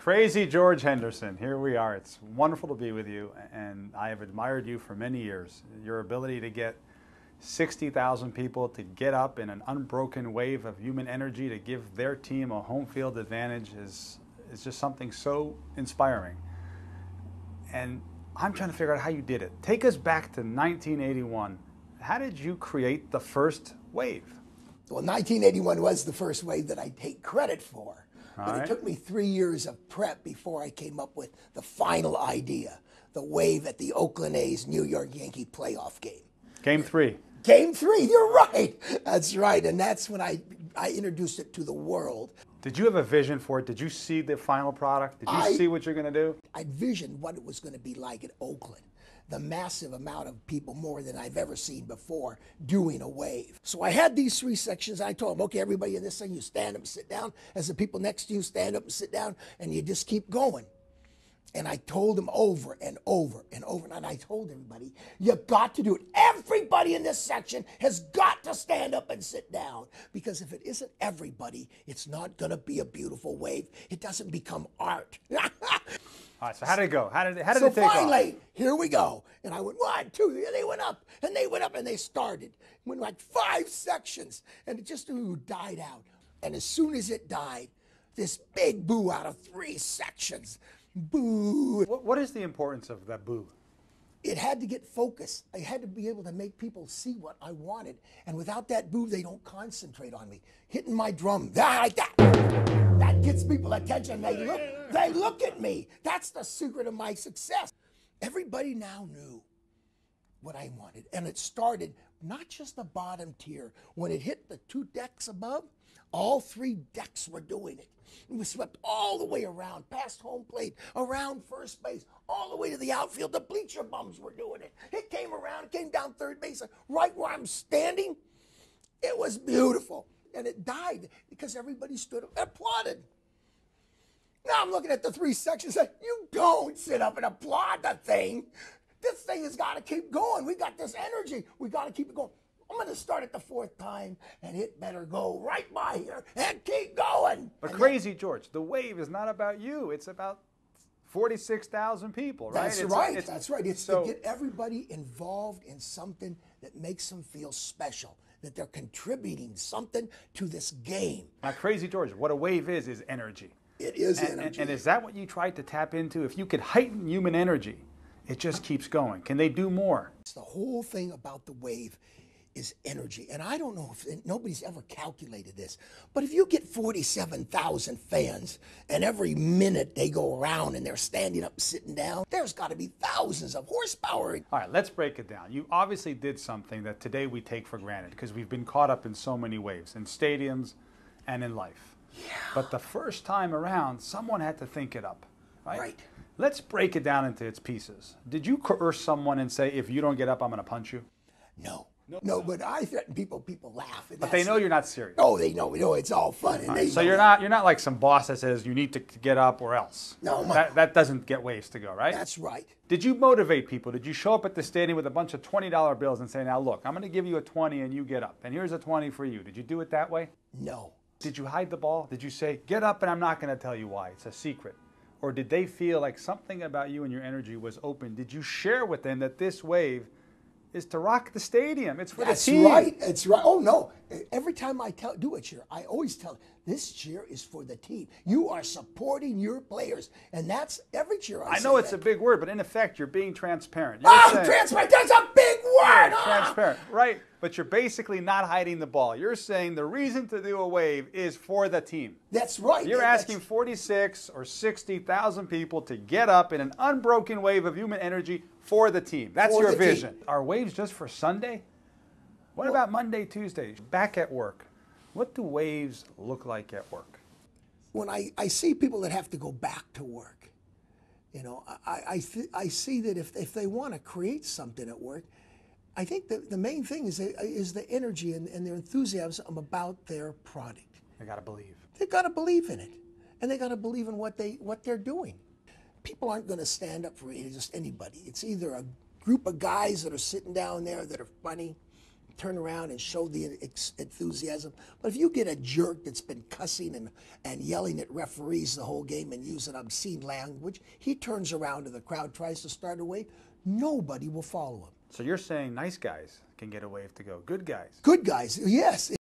Krazy George Henderson, here we are. It's wonderful to be with you, and I have admired you for many years. Your ability to get 60,000 people to get up in an unbroken wave of human energy to give their team a home field advantage is just something so inspiring. And I'm trying to figure out how you did it. Take us back to 1981. How did you create the first wave? Well, 1981 was the first wave that I take credit for. But it took me 3 years of prep before I came up with the final idea, the wave at the Oakland A's New York Yankee playoff game. Game 3. Game 3, you're right. That's right, and that's when I introduced it to the world. Did you have a vision for it? Did you see the final product? Did you see what you're going to do? I visioned what it was going to be like at Oakland. The massive amount of people, more than I've ever seen before, doing a wave. So I had these 3 sections. I told them, okay, everybody in this thing, you stand up and sit down. As the people next to you stand up and sit down, and you just keep going. And I told them over and over and over, and I told everybody, you got to do it. Everybody in this section has got to stand up and sit down, because if it isn't everybody, it's not going to be a beautiful wave. It doesn't become art. All right, so how did it go? How did it take off? So finally, here we go. And I went 1, 2, 3, and they went up, and they went up, and they started. Went like 5 sections, and it just died out. And as soon as it died, this big boo out of 3 sections. Boo. What is the importance of that boo? It had to get focused. I had to be able to make people see what I wanted. And without that boo, they don't concentrate on me. Hitting my drum, like that. That gets people attention. They look at me. That's the secret of my success. Everybody now knew what I wanted. And it started not just the bottom tier. When it hit the 2 decks above, all 3 decks were doing it. It was swept all the way around, past home plate, around first base, all the way to the outfield. The bleacher bums were doing it. It came around, it came down third base, right where I'm standing. It was beautiful. And it died because everybody stood up and applauded. Now I'm looking at the 3 sections and you don't sit up and applaud the thing. This thing has got to keep going. We got this energy. We got to keep it going. I'm going to start at the 4th time, and it better go right by here and keep going. But Krazy George, the wave is not about you. It's about 46,000 people, right? That's right. That's right. It's to get everybody involved in something that makes them feel special, that they're contributing something to this game. Now, Krazy George, what a wave is energy. It is energy. And is that what you tried to tap into? If you could heighten human energy, it just keeps going. Can they do more? It's the whole thing about the wave is energy. And I don't know if nobody's ever calculated this, but if you get 47,000 fans and every minute they go around and they're standing up, sitting down, there's got to be thousands of horsepower. All right, let's break it down. You obviously did something that today we take for granted because we've been caught up in so many waves, in stadiums and in life. Yeah. But the first time around, someone had to think it up, right? Right. Let's break it down into its pieces. Did you coerce someone and say, if you don't get up, I'm going to punch you? No, but I threaten people. People laugh. But they know you're not serious. Oh, they know. It's all fun. And right, so you're not like some boss that says you need to get up or else. No, that doesn't get waves to go, right? That's right. Did you motivate people? Did you show up at the stadium with a bunch of $20 bills and say, now look, I'm going to give you a 20 and you get up, and here's a 20 for you? Did you do it that way? No. Did you hide the ball? Did you say, get up and I'm not going to tell you why? It's a secret. Or did they feel like something about you and your energy was open? Did you share with them that this wave is to rock the stadium? It's for the team. That's right. That's right. Oh, no. Every time I do a cheer, I always tell them, this cheer is for the team. You are supporting your players. And that's every cheer I say. I know it's a big word, but in effect, you're being transparent. Transparent. That's a big word. Transparent, right. But you're basically not hiding the ball. You're saying the reason to do a wave is for the team. That's right. You're asking 46 or 60,000 people to get up in an unbroken wave of human energy for the team. That's your vision. Are waves just for Sunday? What about Monday, Tuesday? Back at work. What do waves look like at work? When I see people that have to go back to work, you know, I see that if they want to create something at work, I think the main thing is the energy and their enthusiasm about their product. They got to believe. They got to believe in it, and they got to believe in what they're doing. People aren't going to stand up for just anybody. It's either a group of guys that are sitting down there that are funny, turn around and show the enthusiasm. But if you get a jerk that's been cussing and yelling at referees the whole game and using obscene language, he turns around to the crowd, tries to start a wave, nobody will follow him. So you're saying nice guys can get a wave to go. Good guys. Good guys, yes.